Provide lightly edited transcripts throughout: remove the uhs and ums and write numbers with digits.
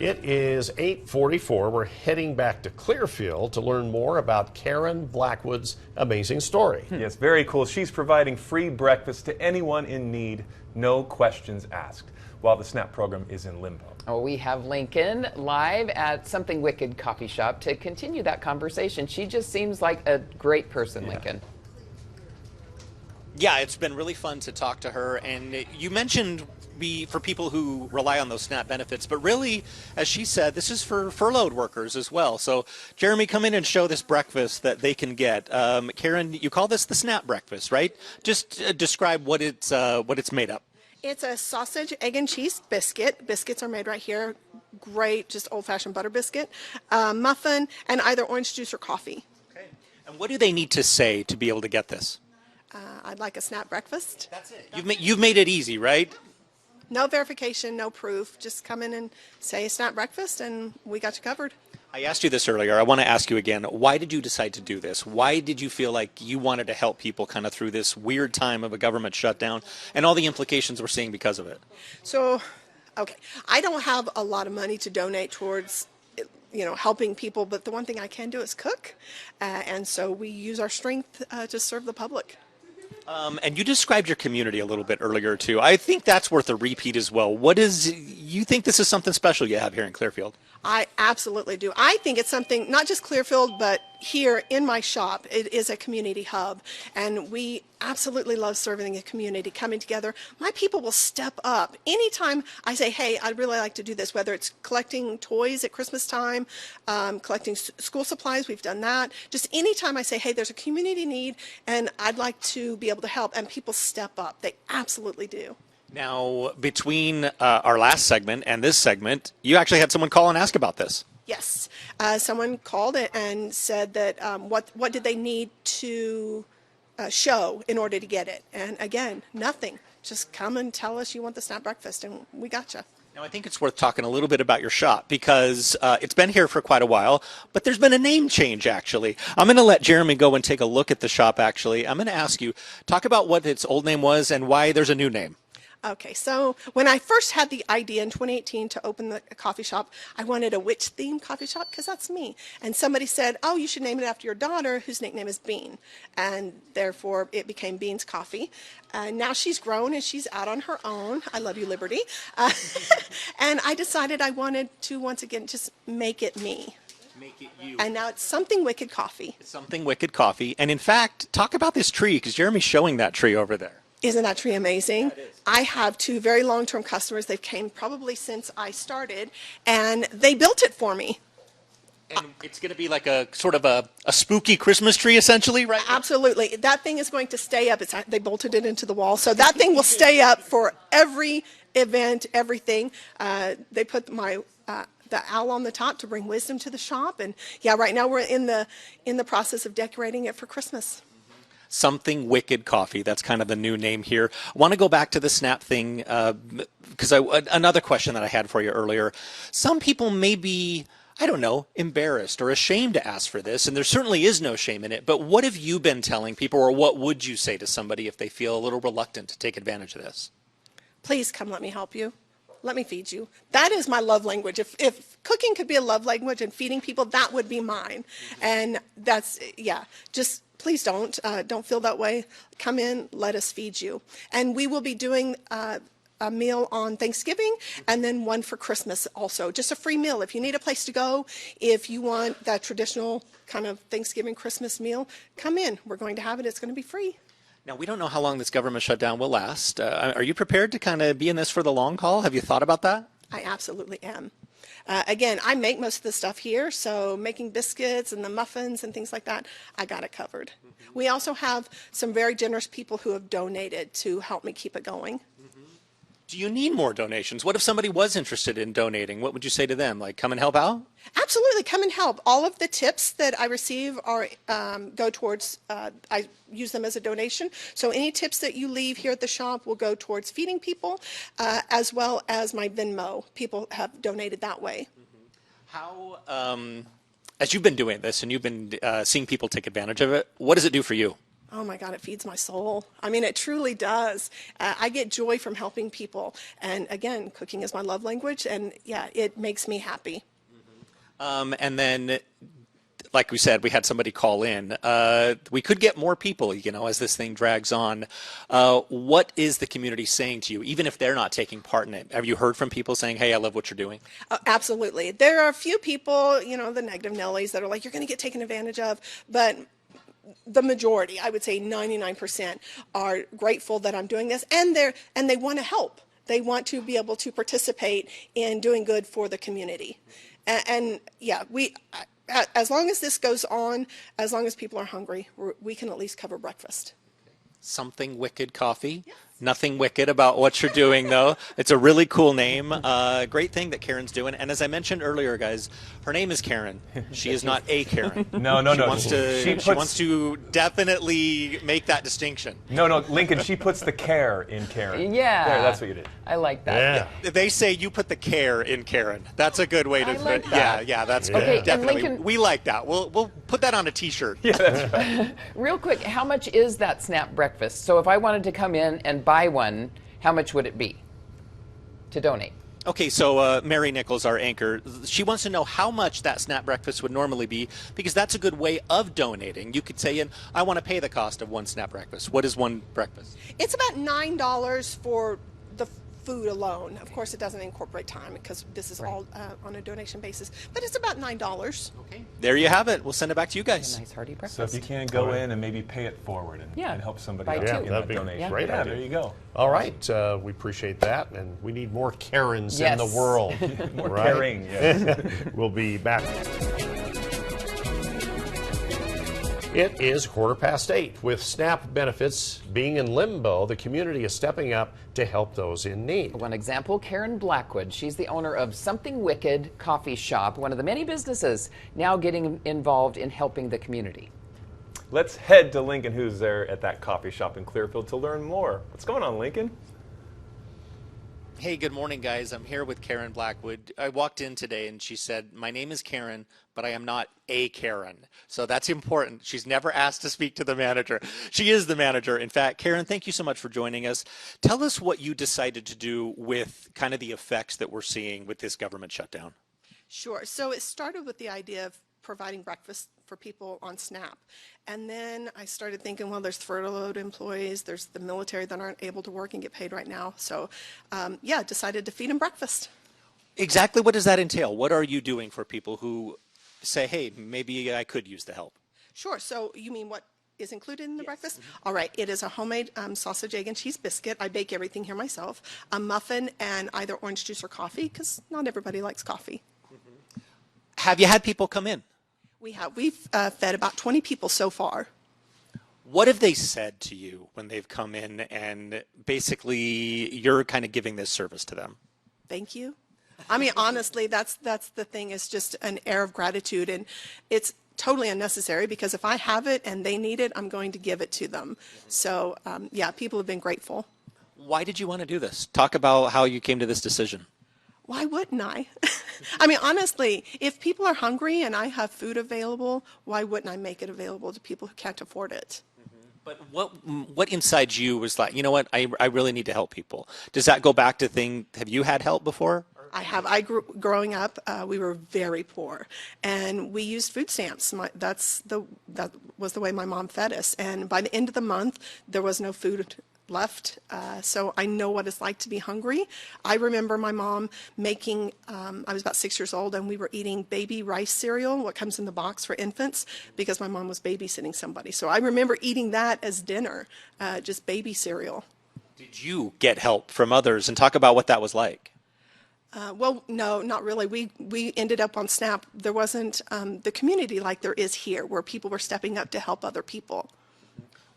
It is 8:44. We're heading back to Clearfield to learn more about Karen Blackwood's amazing story. Yes, very cool. She's providing free breakfast to anyone in need, no questions asked, while the SNAP program is in limbo. Oh, we have Lincoln live at Something Wicked coffee shop to continue that conversation. She just seems like a great person, Lincoln. Yeah, it's been really fun to talk to her. And you mentioned for people who rely on those SNAP benefits, but really, as she said, this is for furloughed workers as well. So, Jeremy, come in and show this breakfast that they can get. Karen, you call this the SNAP breakfast, right? Just describe what it's made up. It's a sausage, egg, and cheese biscuit. Biscuits are made right here. Great, just old-fashioned butter biscuit. Muffin, and either orange juice or coffee. Okay. And what do they need to say to be able to get this? I'd like a SNAP breakfast. That's it. You've made it easy, right? No verification, no proof. Just come in and say SNAP breakfast, and we got you covered. I asked you this earlier. I want to ask you again. Why did you decide to do this? Why did you feel like you wanted to help people kind of through this weird time of a government shutdown and all the implications we're seeing because of it? So, okay, I don't have a lot of money to donate towards, helping people, but the one thing I can do is cook, and so we use our strength to serve the public. And you described your community a little bit earlier, too. I think that's worth a repeat as well. You think this is something special you have here in Clearfield? I absolutely do. I think it's something, not just Clearfield, but here in my shop, it is a community hub. And we absolutely love serving the community, coming together. My people will step up. Anytime I say, hey, I'd really like to do this, whether it's collecting toys at Christmas time, collecting school supplies, we've done that. Just anytime I say, hey, there's a community need and I'd like to be able to help, and people step up. They absolutely do. Now, between our last segment and this segment, you actually had someone call and ask about this. Yes. Someone called it and said that what did they need to show in order to get it? And again, nothing. Just come and tell us you want the SNAP breakfast, and we gotcha. Now, I think it's worth talking a little bit about your shop because it's been here for quite a while, but there's been a name change, actually. I'm going to let Jeremy go and take a look at the shop, actually. I'm going to ask you, talk about what its old name was and why there's a new name. Okay, so when I first had the idea in 2018 to open the coffee shop, I wanted a witch-themed coffee shop because that's me. And somebody said, oh, you should name it after your daughter, whose nickname is Bean. And therefore, it became Bean's Coffee. Now she's grown and she's out on her own. I love you, Liberty. And I decided I wanted to, once again, just make it me. Make it you. And now it's Something Wicked Coffee. It's Something Wicked Coffee. And in fact, talk about this tree because Jeremy's showing that tree over there. Isn't that tree amazing? Yeah, I have two very long-term customers. They've came probably since I started, and they built it for me. And it's going to be like a sort of a spooky Christmas tree, essentially, right? Absolutely. That thing is going to stay up. They bolted it into the wall, so that thing will stay up for every event, everything. They put the owl on the top to bring wisdom to the shop, and yeah, right now we're in the process of decorating it for Christmas. Something Wicked Coffee. That's kind of the new name here. I want to go back to the SNAP thing because another question that I had for you earlier. Some people may be, I don't know, embarrassed or ashamed to ask for this, and there certainly is no shame in it. But what have you been telling people, or what would you say to somebody if they feel a little reluctant to take advantage of this? Please come, let me help you. Let me feed you. That is my love language. If cooking could be a love language and feeding people, that would be mine. And that's, yeah, just please don't feel that way. Come in, let us feed you. And we will be doing a meal on Thanksgiving and then one for Christmas also. Just a free meal. If you need a place to go, if you want that traditional kind of Thanksgiving Christmas meal, come in. We're going to have it. It's going to be free. Now, we don't know how long this government shutdown will last. Are you prepared to kind of be in this for the long haul? Have you thought about that? I absolutely am. Again, I make most of the stuff here, so making biscuits and the muffins and things like that, I got it covered. Mm-hmm. We also have some very generous people who have donated to help me keep it going. Mm-hmm. Do you need more donations? What if somebody was interested in donating? What would you say to them? Like, come and help out? Absolutely, come and help. All of the tips that I receive are go towards, I use them as a donation. So any tips that you leave here at the shop will go towards feeding people, as well as my Venmo. People have donated that way. Mm-hmm. How, as you've been doing this and you've been seeing people take advantage of it, what does it do for you? Oh my God, it feeds my soul. I mean, it truly does. I get joy from helping people. And again, cooking is my love language. And yeah, it makes me happy. And then, like we said, we had somebody call in. We could get more people, as this thing drags on. What is the community saying to you, even if they're not taking part in it? Have you heard from people saying, hey, I love what you're doing? Absolutely. There are a few people, the negative Nellies that are like, you're going to get taken advantage of. But the majority, I would say 99%, are grateful that I'm doing this, and they want to help. They want to be able to participate in doing good for the community. And yeah, as long as this goes on, as long as people are hungry, we can at least cover breakfast. Something Wicked Coffee. Yes. Nothing wicked about what you're doing, though. It's a really cool name. Great thing that Karen's doing. And as I mentioned earlier, guys, her name is Karen. She is not a Karen. No. She wants to definitely make that distinction. No, Lincoln, she puts the care in Karen. Yeah. There, that's what you did. I like that. Yeah. They say you put the care in Karen. That's a good way to. I like that. Yeah, that's Okay, definitely. and Lincoln, we like that. We'll put that on a T-shirt. Yeah, that's right. Real quick, how much is that SNAP breakfast? So if I wanted to come in and buy one, how much would it be to donate? Okay, so Mary Nichols, our anchor, she wants to know how much that SNAP breakfast would normally be, because that's a good way of donating. You could say, I want to pay the cost of one SNAP breakfast. What is one breakfast? It's about $9 for the food alone. Of course, it doesn't incorporate time because this is all on a donation basis, but it's about $9. Okay, there you have it. We'll send it back to you guys. A nice hearty breakfast. So if you can go in and maybe pay it forward and help somebody Buy else two. in That'd that be donation. great Yeah, idea. there you go. All right, we appreciate that, and we need more Karens in Yes. the world. More right? caring. Yes. We'll be back. It is 8:15. With SNAP benefits being in limbo, the community is stepping up to help those in need. One example, Karen Blackwood. She's the owner of Something Wicked Coffee Shop, one of the many businesses now getting involved in helping the community. Let's head to Lincoln, who's there at that coffee shop in Clearfield, to learn more. What's going on, Lincoln? Hey, good morning, guys. I'm here with Karen Blackwood. I walked in today and she said, my name is Karen, but I am not a Karen. So that's important. She's never asked to speak to the manager. She is the manager. In fact, Karen, thank you so much for joining us. Tell us what you decided to do with kind of the effects that we're seeing with this government shutdown. Sure. So it started with the idea of providing breakfast for people on SNAP. And then I started thinking, well, there's furloughed employees, there's the military that aren't able to work and get paid right now. So, decided to feed them breakfast. Exactly what does that entail? What are you doing for people who say, hey, maybe I could use the help? Sure. So you mean what is included in the breakfast? All right. It is a homemade sausage, egg, and cheese biscuit. I bake everything here myself. A muffin and either orange juice or coffee, because not everybody likes coffee. Have you had people come in? We've fed about 20 people so far. What have they said to you when they've come in and basically you're kind of giving this service to them? Thank you. I mean, honestly, that's the thing, is just an air of gratitude, and it's totally unnecessary because if I have it and they need it, I'm going to give it to them. So, people have been grateful. Why did you want to do this? Talk about how you came to this decision. Why wouldn't I? I mean, honestly, if people are hungry and I have food available, why wouldn't I make it available to people who can't afford it? But what inside you was like, you know what, I really need to help people? Does that go back to have you had help before? I have. Growing up, we were very poor, and we used food stamps. That was the way my mom fed us. And by the end of the month, there was no food left. So I know what it's like to be hungry. I remember my mom making, I was about 6 years old, and we were eating baby rice cereal, what comes in the box for infants, because my mom was babysitting somebody. So I remember eating that as dinner, just baby cereal. Did you get help from others? And talk about what that was like. Well, no, not really. We ended up on SNAP. There wasn't the community like there is here, where people were stepping up to help other people.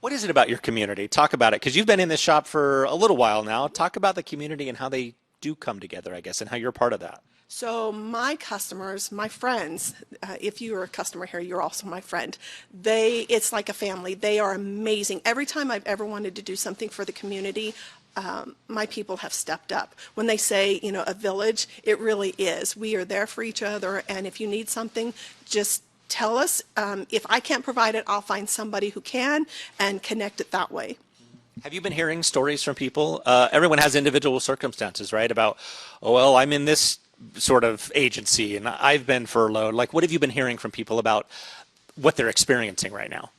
What is it about your community? Talk about it, because you've been in this shop for a little while now. Talk about the community and how they do come together, I guess, and how you're part of that. So my customers, my friends, if you are a customer here, you're also my friend. It's like a family. They are amazing. Every time I've ever wanted to do something for the community, my people have stepped up. When they say, a village, it really is. We are there for each other, and if you need something, just tell us. If I can't provide it, I'll find somebody who can and connect it that way. Have you been hearing stories from people? Everyone has individual circumstances, right? About, oh, well, I'm in this sort of agency and I've been furloughed. Like, what have you been hearing from people about what they're experiencing right now?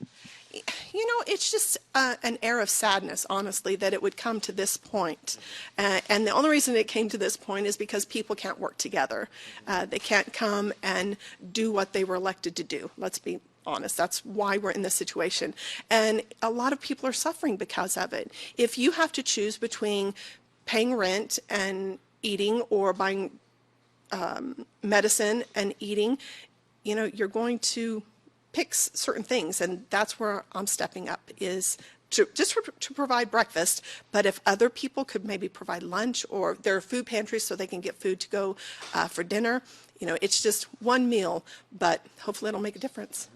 You know, it's just an air of sadness, honestly, that it would come to this point. And the only reason it came to this point is because people can't work together. They can't come and do what they were elected to do. Let's be honest. That's why we're in this situation. And a lot of people are suffering because of it. If you have to choose between paying rent and eating or buying medicine and eating, you know, you're going to pick certain things, and that's where I'm stepping up, is to provide breakfast. But if other people could maybe provide lunch, or there are food pantries so they can get food to go for dinner, you know, it's just one meal, but hopefully it'll make a difference.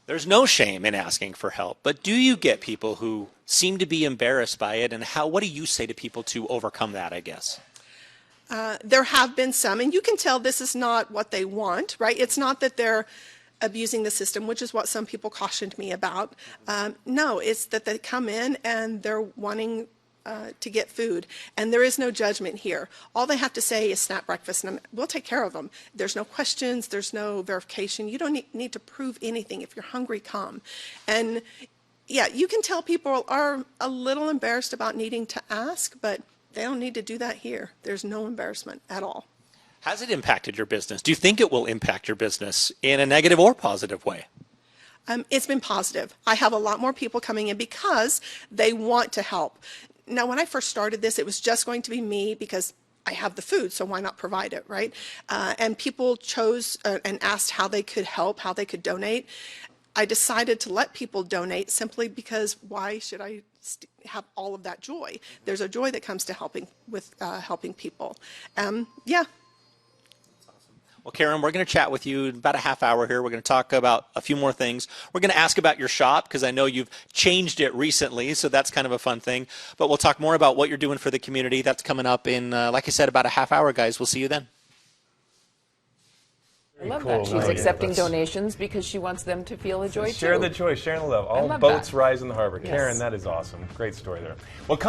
There's no shame in asking for help, but do you get people who seem to be embarrassed by it, and what do you say to people to overcome that, I guess? There have been some, and you can tell this is not what they want, right? It's not that they're abusing the system, which is what some people cautioned me about. No, it's that they come in and they're wanting to get food, and there is no judgment here. All they have to say is SNAP breakfast, and we'll take care of them. There's no questions, there's no verification. You don't need to prove anything. If you're hungry, come. And yeah, you can tell people are a little embarrassed about needing to ask, but they don't need to do that here. There's no embarrassment at all. Has it impacted your business? Do you think it will impact your business in a negative or positive way? It's been positive. I have a lot more people coming in because they want to help. Now, when I first started this, it was just going to be me because I have the food, so why not provide it, right? And people chose and asked how they could help, how they could donate. I decided to let people donate simply because why should I have all of that joy? There's a joy that comes to helping people. Yeah. Well, Karen, we're going to chat with you in about a half hour here. We're going to talk about a few more things. We're going to ask about your shop because I know you've changed it recently, so that's kind of a fun thing. But we'll talk more about what you're doing for the community. That's coming up in, like I said, about a half hour, guys. We'll see you then. I love Cool. that. She's Oh, yeah, accepting that's- donations because she wants them to feel a joy Share too. the joy, sharing the love. All love boats that. rise in the harbor. Yes. Karen, that is awesome. Great story there. Well,